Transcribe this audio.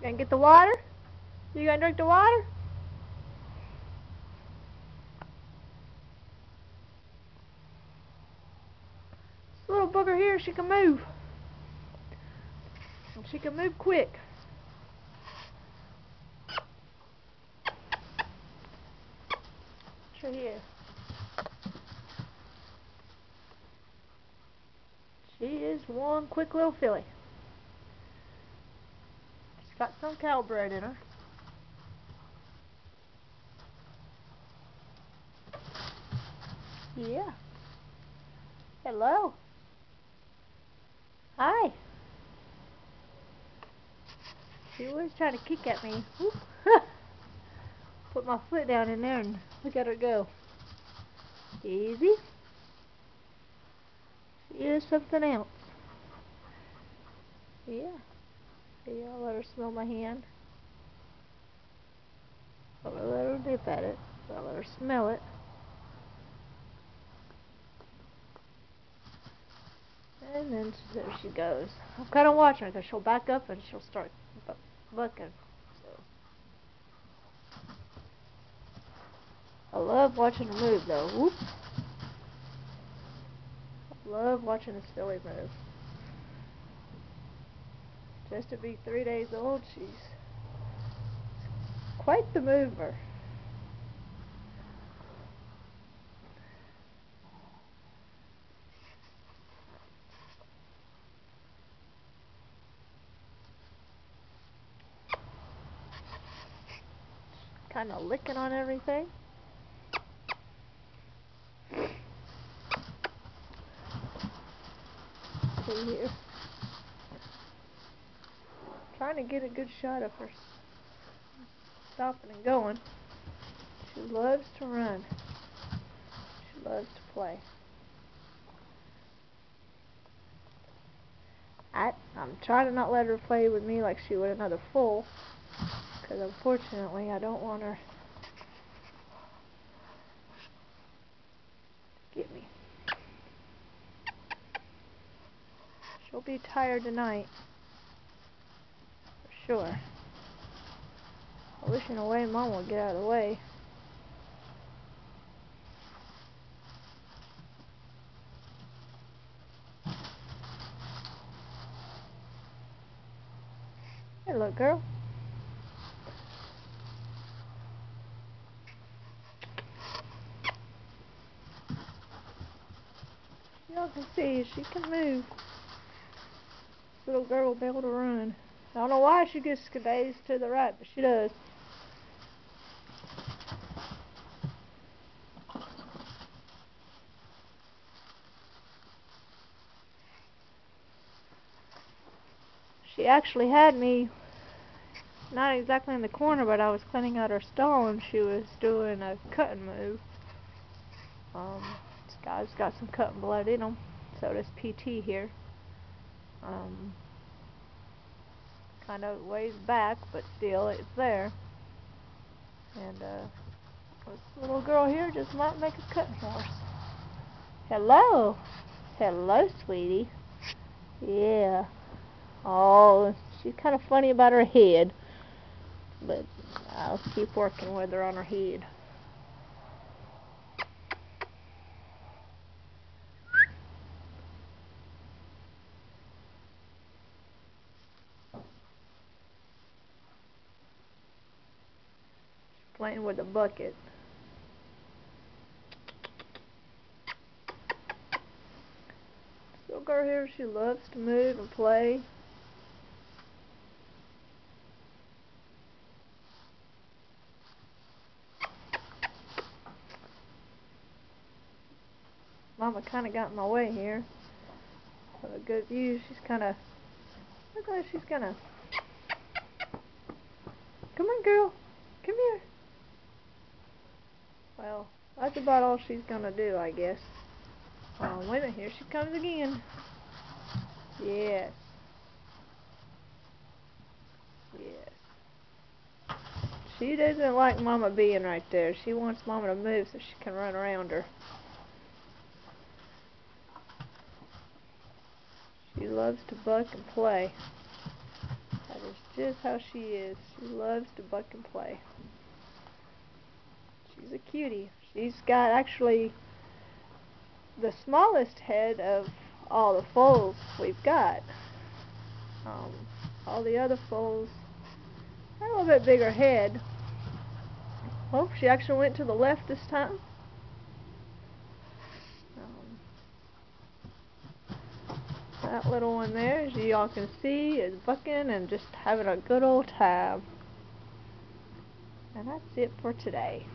Gonna get the water? You gonna drink the water? This little booger here, she can move. And she can move quick. She is. She is one quick little filly. She's got some cowbred in her. Yeah. Hello. Hi. She was trying to kick at me. Put my foot down in there and look at her go. Easy. She is something else. Yeah. Yeah, I'll let her smell my hand. I'll let her dip at it. I'll let her smell it. And then there she goes. I'm kind of watching her because she'll back up and she'll start bucking. So I love watching her move though. Whoop. I love watching this filly move. Just to be 3 days old, she's quite the mover. Kind of licking on everything. See here. Trying to get a good shot of her stopping and going. She loves to run. She loves to play. I'm trying to not let her play with me like she would another foal, because unfortunately I don't want her to get me. She'll be tired tonight, for sure. I wish in a way Mom would get out of the way. Hey, look, girl. Y'all can see she can move. This little girl will be able to run. I don't know why she gets skadazed to the right, but she does. She actually had me not exactly in the corner, but I was cleaning out her stall and she was doing a cutting move. This guy's got some cutting blood in him. So does PT here. Kind of ways back, but still it's there. And this little girl here just might make a cutting horse. Hello. Hello, sweetie. Yeah. Oh, she's kind of funny about her head. But I'll keep working with her on her head. Playing with a bucket. This little girl here, she loves to move and play. Mama kind of got in my way here. For a good view, she's kind of, look like she's gonna, come on girl, come here. Well, that's about all she's gonna do, I guess. Wait a minute, here she comes again. Yes. Yes. She doesn't like Mama being right there. She wants Mama to move so she can run around her. She loves to buck and play. That is That's just how she is. She loves to buck and play. She's a cutie. She's got actually the smallest head of all the foals we've got. All the other foals have a little bit bigger head. Oh, she actually went to the left this time. That little one there, as you all can see, is bucking and just having a good old time. And that's it for today.